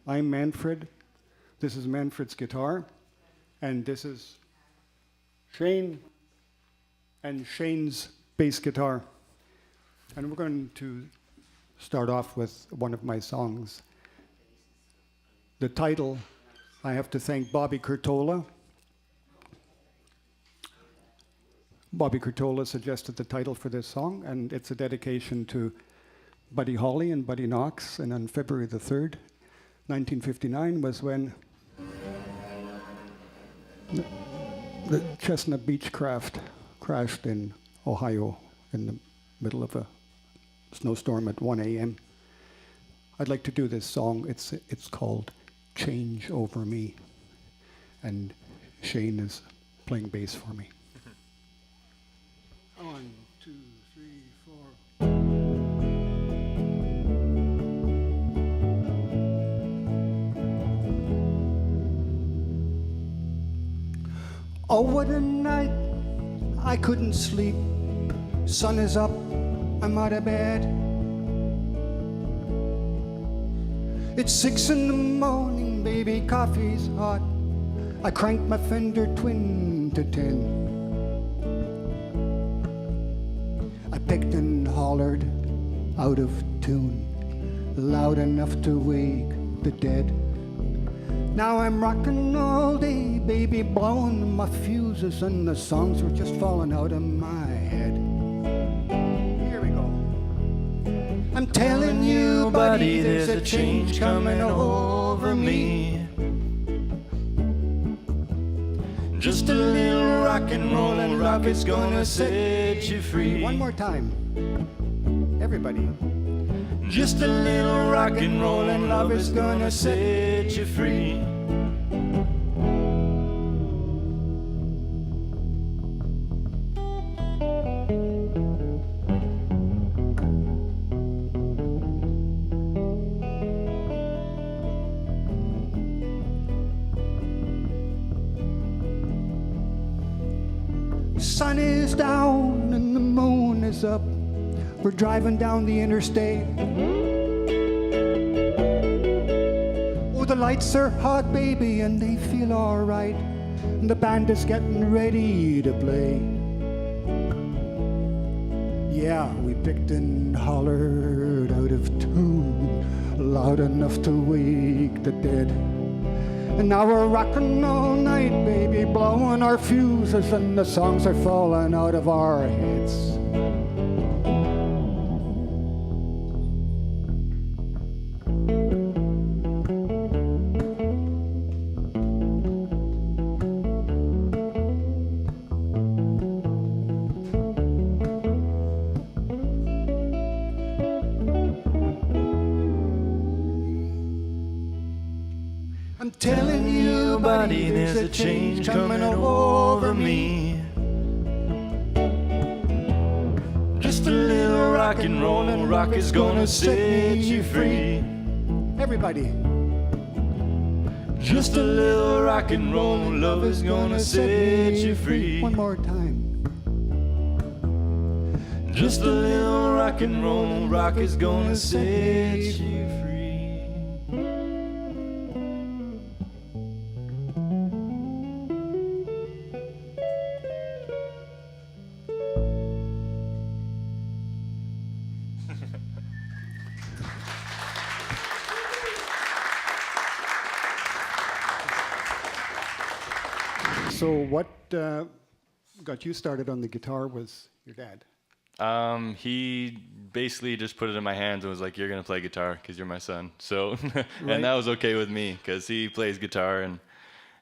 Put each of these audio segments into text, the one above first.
I'm Manfred. This is Manfred's guitar. And this is Shane and Shane's bass guitar. And we're going to start off with one of my songs. The title, I have to thank Bobby Curtola. Bobby Curtola suggested the title for this song, and it's a dedication to Buddy Holly and Buddy Knox. And on February the 3rd, 1959 was when the Chestnut Beechcraft crashed in Ohio in the middle of a snowstorm at 1 a.m. I'd like to do this song. It's called Change Over Me. And Shane is playing bass for me. 1, 2, 3, 4. Oh, what a night. I couldn't sleep. Sun is up. I'm out of bed. It's 6 in the morning, baby, coffee's hot. I cranked my Fender Twin to 10. I picked and hollered out of tune, loud enough to wake the dead. Now I'm rocking all day, baby, blowing my fuses, and the songs were just falling out of my head. I'm telling you, buddy, there's a change coming over me. Just a little rock and roll and rock is gonna set you free. One more time, everybody. Just a little rock and roll and love is gonna set you free. Sun is down and the moon is up. We're driving down the interstate. Oh, the lights are hot, baby, and they feel all right. And the band is getting ready to play. Yeah, we picked and hollered out of tune, loud enough to wake the dead. And now we're rocking all night, baby, blowing our fuses, and the songs are falling out of our heads. I'm telling you, buddy, there's a change coming over me. Just a little rock and roll and rock is gonna set you free. Everybody. Just a little rock and roll and love is gonna set you free. One more time. Just a little rock and roll and rock is gonna set you free. So what got you started on the guitar was your dad? He basically just put it in my hands and was like, "You're gonna play guitar because you're my son." So, Right. And that was okay with me because he plays guitar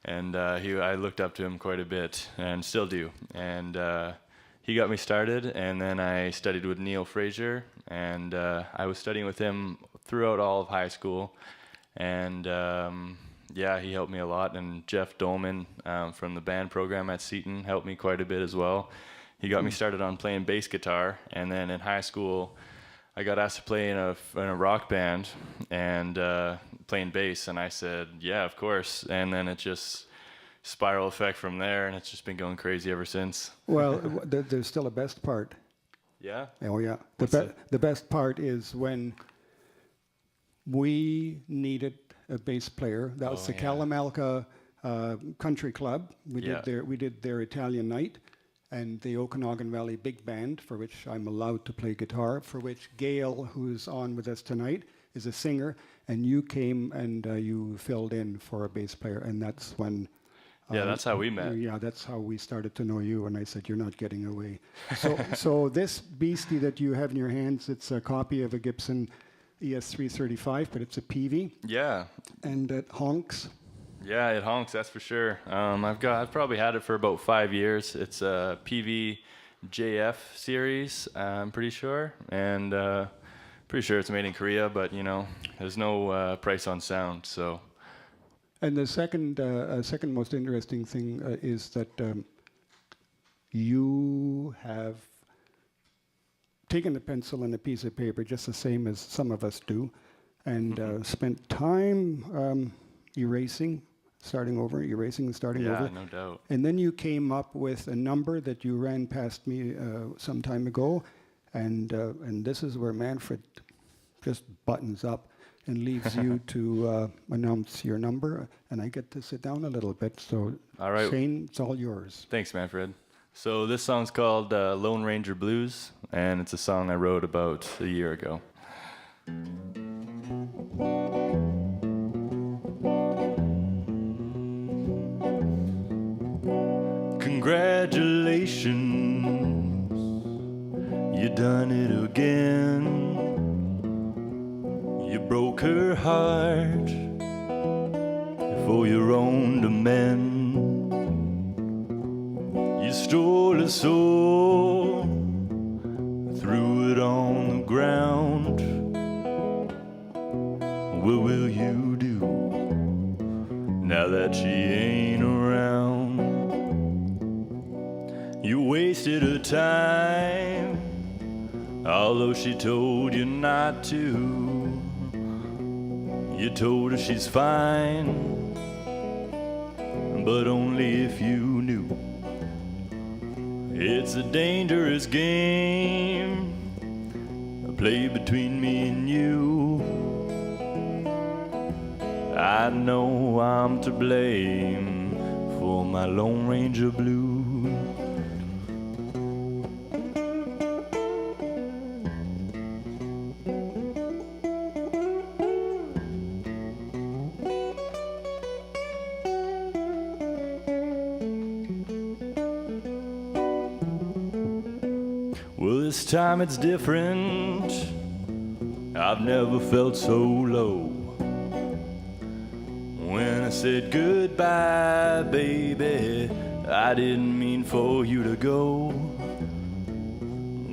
and I looked up to him quite a bit and still do. And he got me started, and then I studied with Neil Frazier, and I was studying with him throughout all of high school, and yeah, he helped me a lot. And Jeff Dolman from the band program at Seton helped me quite a bit as well. He got me started on playing bass guitar, and then in high school, I got asked to play in a rock band and playing bass, and I said, yeah, of course. And then it just spiral effect from there, and it's just been going crazy ever since. Well, there's still a best part. Yeah? Oh, yeah. What's that? The best part is when we needed a bass player. That was the yeah. Kalamalka Country Club. Yeah. We did their Italian night, and the Okanagan Valley Big Band, for which I'm allowed to play guitar, for which Gail, who's on with us tonight, is a singer, and you came and you filled in for a bass player, and that's when... Yeah, that's how we met. Yeah, that's how we started to know you, and I said, you're not getting away. So this beastie that you have in your hands, it's a copy of a Gibson ES335, but it's a PV, Yeah. and it honks. Yeah, it honks, that's for sure. I've probably had it for about 5 years. It's a PV JF series, I'm pretty sure, and pretty sure it's made in Korea, but there's no price on sound, so. And the second most interesting thing is that you have taken a pencil and a piece of paper, just the same as some of us do, and spent time erasing and starting over. Yeah, no doubt. And then you came up with a number that you ran past me some time ago, and this is where Manfred just buttons up and leaves you to announce your number, and I get to sit down a little bit. So, all right. Shane, it's all yours. Thanks, Manfred. So this song's called Lone Ranger Blues, and it's a song I wrote about a year ago. Congratulations, you done it again. You broke her heart for your own to mend. You stole her soul, threw it on the ground. What will you do now that she ain't around? You wasted her time, although she told you not to. You told her she's fine, but only if you knew. It's a dangerous game, a play between me and you. I know I'm to blame for my Lone Ranger blues. Well, this time it's different. I've never felt so low. When I said goodbye, baby, I didn't mean for you to go.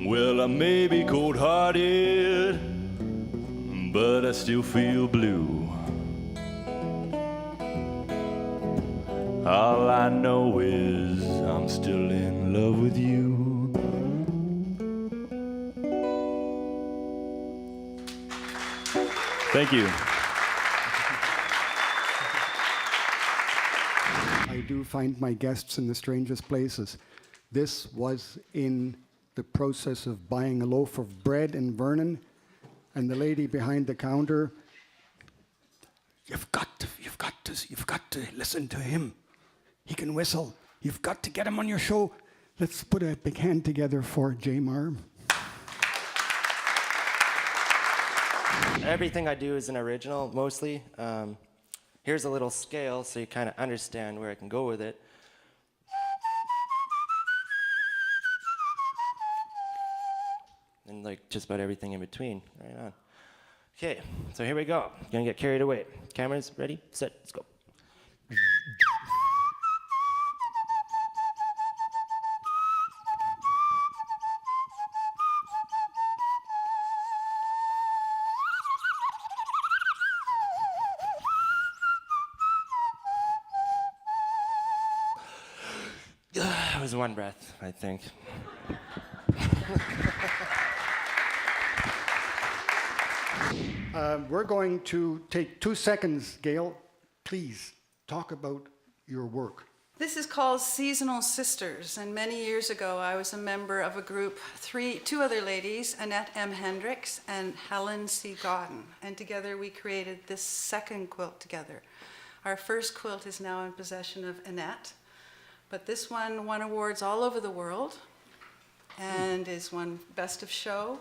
Well, I may be cold-hearted, but I still feel blue. All I know is I'm still in love with you. Thank you. I do find my guests in the strangest places. This was in the process of buying a loaf of bread in Vernon, and the lady behind the counter, you've got to listen to him. He can whistle. You've got to get him on your show. Let's put a big hand together for Jamar. Everything I do is an original, mostly. Here's a little scale so you kind of understand where I can go with it. And like just about everything in between. Right on. Okay, so here we go. Gonna get carried away. Cameras ready, set, let's go. It was one breath, I think. We're going to take 2 seconds, Gail. Please talk about your work. This is called Seasonal Sisters, and many years ago I was a member of a group, two other ladies, Annette M. Hendricks and Helen C. Godden, and together we created this second quilt together. Our first quilt is now in possession of Annette, but this one won awards all over the world and is won Best of Show,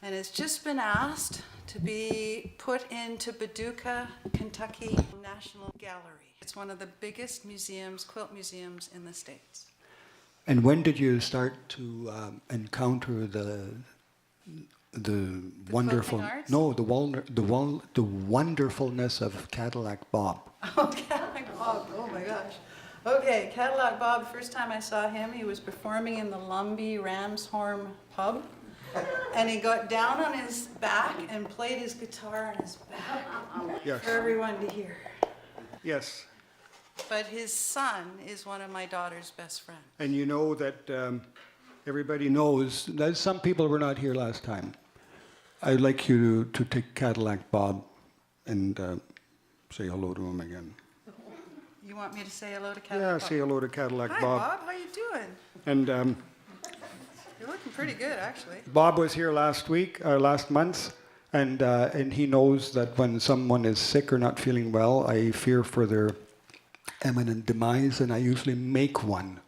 and has just been asked to be put into Paducah, Kentucky National Gallery. It's one of the biggest museums, quilt museums in the States. And when did you start to encounter the wonderful, quilting arts? no, the wonderfulness of Cadillac Bob? Oh, Cadillac Bob, oh my gosh. Okay, Cadillac Bob, the first time I saw him, he was performing in the Lumbee Ramshorn pub. And he got down on his back and played his guitar on his back Yes. for everyone to hear. Yes. But his son is one of my daughter's best friends. And you know that everybody knows that some people were not here last time. I'd like you to take Cadillac Bob and say hello to him again. You want me to say hello to Cadillac Bob? Say hello to Cadillac Hi, Bob. Bob. How you doing? And You're looking pretty good, actually. Bob was here last month, and he knows that when someone is sick or not feeling well, I fear for their imminent demise, and I usually make one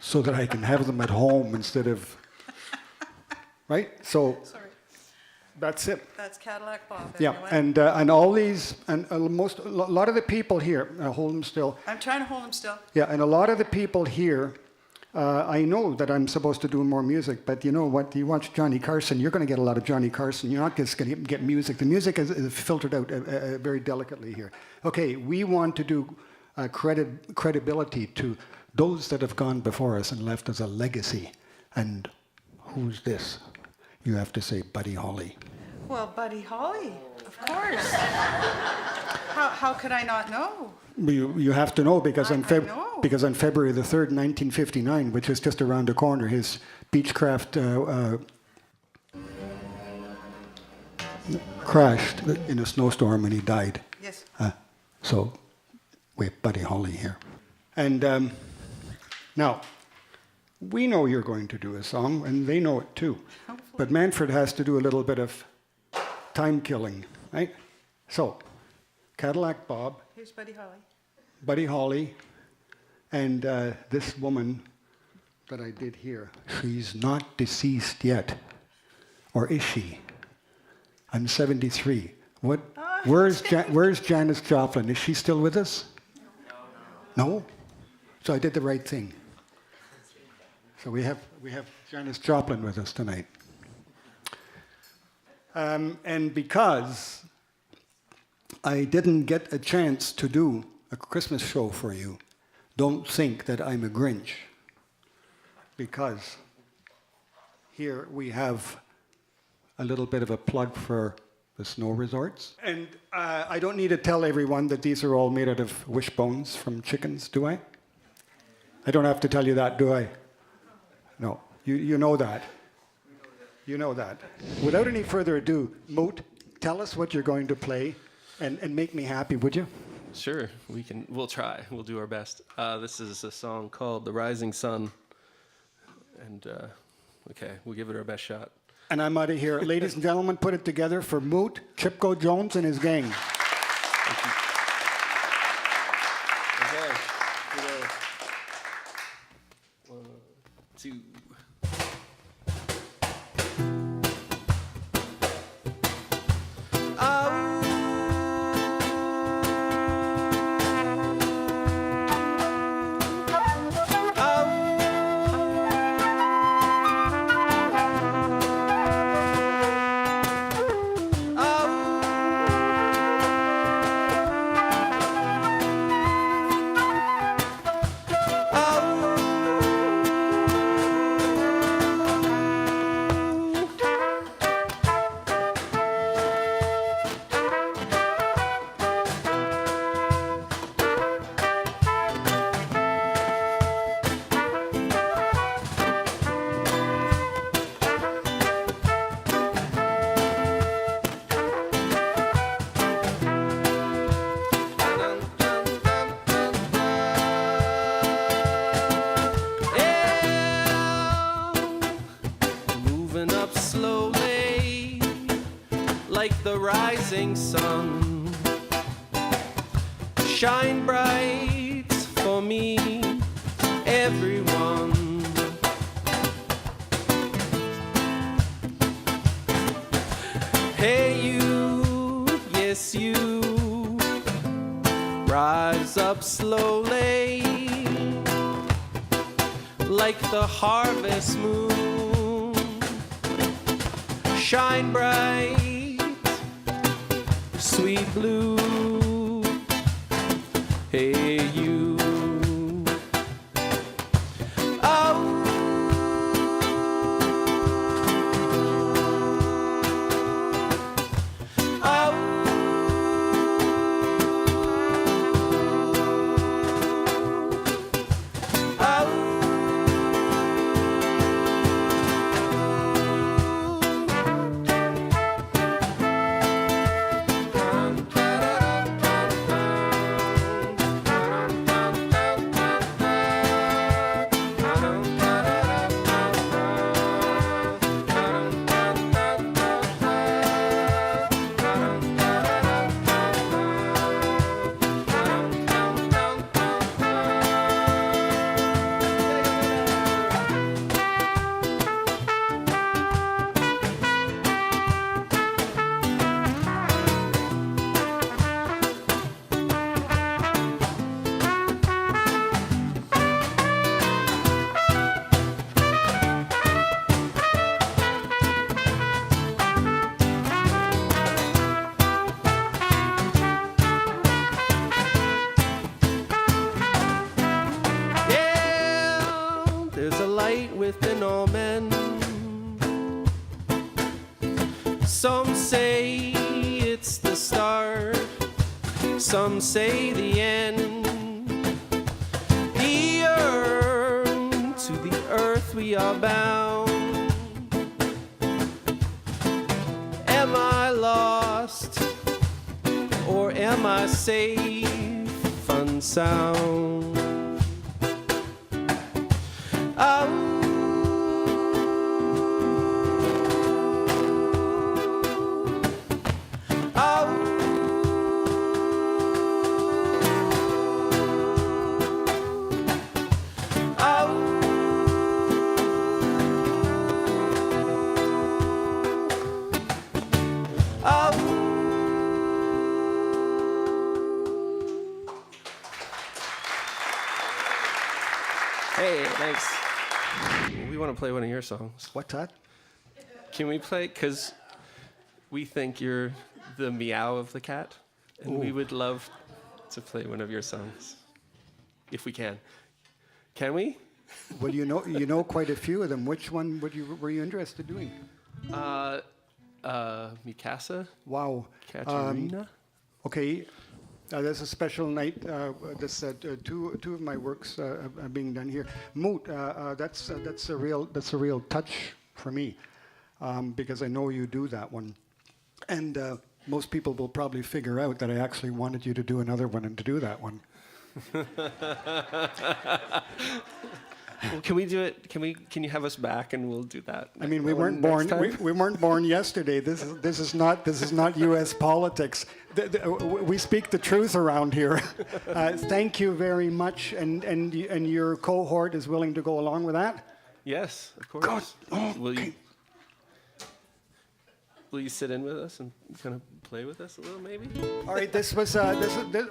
so that I can have them at home instead of, right? So Sorry. that's it. That's Cadillac Bob, Yeah, everyone. and all these, and a lot of the people here, hold them still. I'm trying to hold him still. Yeah, and a lot of the people here, I know that I'm supposed to do more music, but you know what? You watch Johnny Carson, you're going to get a lot of Johnny Carson. You're not just going to get music. The music is filtered out very delicately here. Okay, we want to do credibility to those that have gone before us and left us a legacy. And who's this? You have to say Buddy Holly. Well, Buddy Holly, of course. How could I not know? You have to know because I on know. because on February the 3rd, 1959, which is just around the corner, his Beechcraft crashed in a snowstorm and he died. Yes. So we have Buddy Holly here. And now, we know you're going to do a song, and they know it too. But Manfred has to do a little bit of time killing, right? So, Cadillac Bob, Here's Buddy Holly. Buddy Holly, and this woman that I did here. She's not deceased yet. Or is she? I'm 73. What? Where's Janis Joplin? Is she still with us? No? So I did the right thing. So we have Janis Joplin with us tonight. And because I didn't get a chance to do a Christmas show for you, don't think that I'm a Grinch. Because here we have a little bit of a plug for the snow resorts. And I don't need to tell everyone that these are all made out of wishbones from chickens, do I? I don't have to tell you that, do I? No, you know that. You know that. Without any further ado, Moot, tell us what you're going to play and make me happy, would you? Sure, we'll try. We'll do our best. This is a song called The Rising Sun. And, okay, we'll give it our best shot. And I'm out of here. Ladies and gentlemen, put it together for Moot, Chipko Jones and his gang. Okay, here we go. 1, 2. rising sun. Shine bright for me, everyone. Hey you, yes you, rise up slowly, like the harvest moon. Shine bright, sweet blue. Hey you. Oh. Within all men. Some say it's the start, some say the end. Here to the earth we are bound. Am I lost or am I safe and sound? Oh. Hey, thanks. We want to play one of your songs. What's that? Can we play? Because we think you're the meow of the cat, and we would love to play one of your songs, if we can. Can we? Well, you know quite a few of them. Which one were you interested in doing? Mikasa, Wow. Katerina. Okay, there's a special night. Two of my works are being done here. Moot, that's a real touch for me, because I know you do that one, and most people will probably figure out that I actually wanted you to do another one and to do that one. Well, can we do it? Can you have us back and we'll do that? I mean, we weren't born. We weren't born yesterday. This is not U.S. politics. We speak the truth around here. Thank you very much, and your cohort is willing to go along with that. Yes, of course. God. Oh, Will you sit in with us and kind of play with us a little, maybe? All right,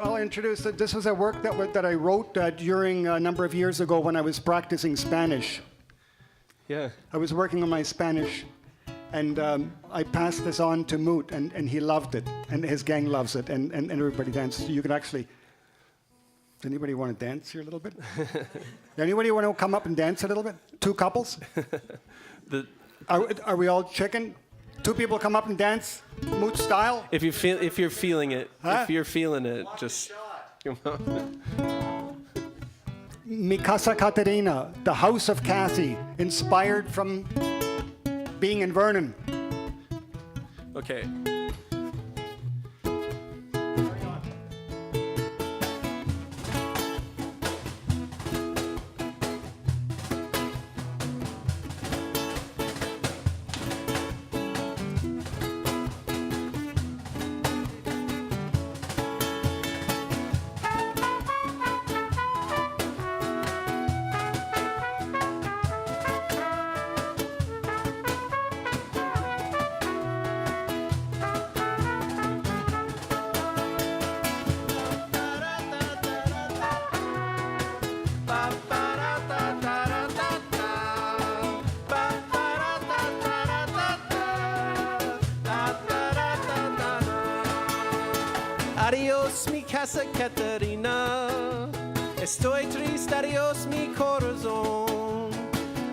I'll introduce it. This was a work that I wrote during a number of years ago when I was practicing Spanish. Yeah. I was working on my Spanish, and I passed this on to Moot, and he loved it, and his gang loves it, and everybody dances. You can actually... Does anybody want to dance here a little bit? Anybody want to come up and dance a little bit? Two couples? Are we all chicken? Two people come up and dance, Moot style. If you're feeling it, Huh? if you're feeling it, just come on. Mikasa Katerina, the House of Cassie, inspired from being in Vernon. Okay. casa Caterina. Estoy triste, adiós mi corazón.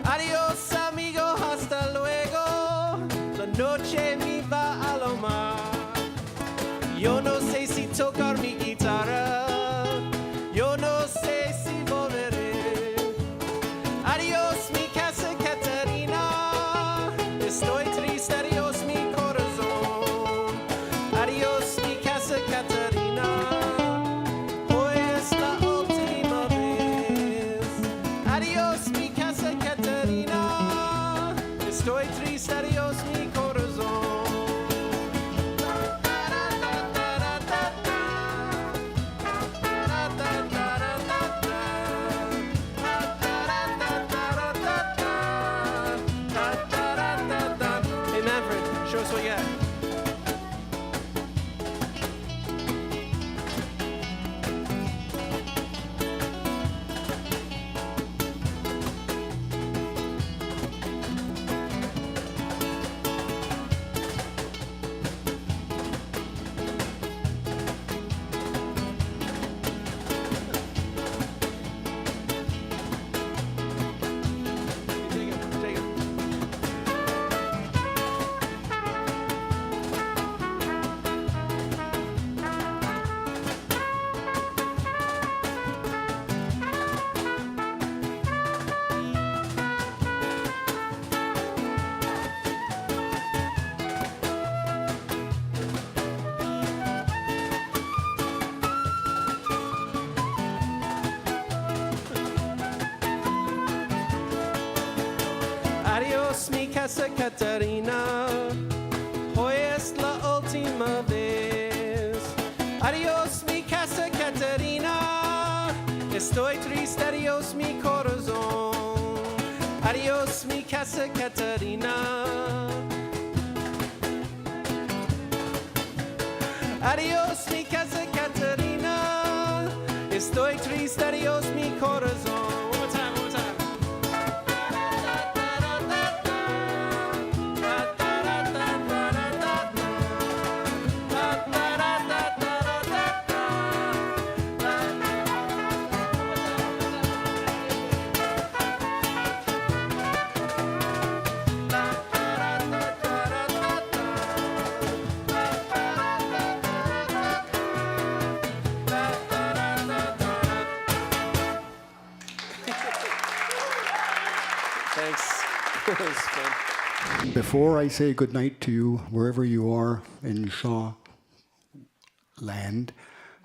Adiós amigo, hasta luego. La noche me va a lo mar. Yo no sé si tocar mi guitarra. Yo no sé si volveré. Adiós mi casa Caterina. Estoy triste, adiós mi corazón. Adiós mi casa Caterina. Hoy es la última vez. Adiós mi casa Caterina. Estoy triste, adiós mi corazón. Hey Manfred, show us what you got. Take it. Adiós mi casa Caterina, hoy es la última vez. Adiós mi casa Caterina, estoy triste, adiós mi corazón. Adiós mi casa Caterina. Adiós mi casa Caterina, estoy triste, adiós mi corazón. One more time, one more time. Thanks. It was fun. Before I say goodnight to you, wherever you are in Shaw land,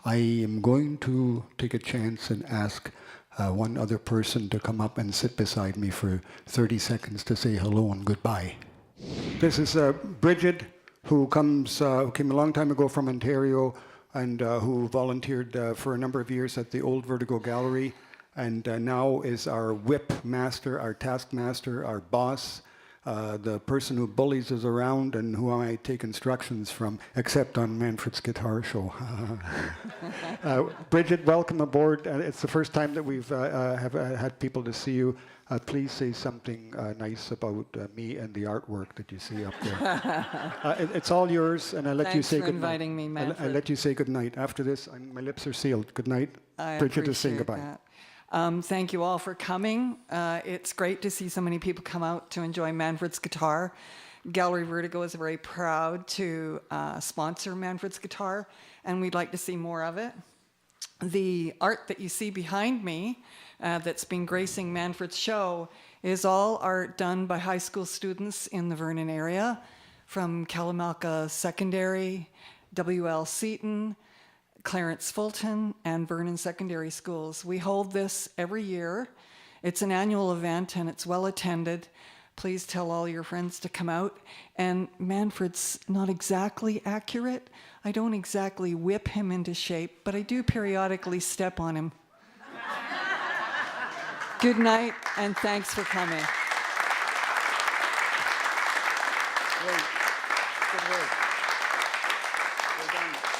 I am going to take a chance and ask one other person to come up and sit beside me for 30 seconds to say hello and goodbye. This is Bridget, who came a long time ago from Ontario and who volunteered for a number of years at the Old Vertigo Gallery, and now is our whip master, our taskmaster, our boss, the person who bullies us around and who I take instructions from, except on Manfred's guitar show. Bridget, welcome aboard. It's the first time that we've have had people to see you. Please say something nice about me and the artwork that you see up there. It's all yours, and I'll let you Thanks say for good night. inviting me, I'll Manfred. let you say good night. After this, my lips are sealed. Good night. Bridget is saying appreciate goodbye. that. Thank you all for coming. It's great to see so many people come out to enjoy Manfred's guitar. Gallery Vertigo is very proud to sponsor Manfred's guitar, and we'd like to see more of it. The art that you see behind me that's been gracing Manfred's show is all art done by high school students in the Vernon area, from Kalamalka Secondary, W.L. Seton, Clarence Fulton, and Vernon Secondary Schools. We hold this every year. It's an annual event and it's well attended. Please tell all your friends to come out. And Manfred's not exactly accurate. I don't exactly whip him into shape, but I do periodically step on him. Good night, and thanks for coming. Great. Good work. Well done.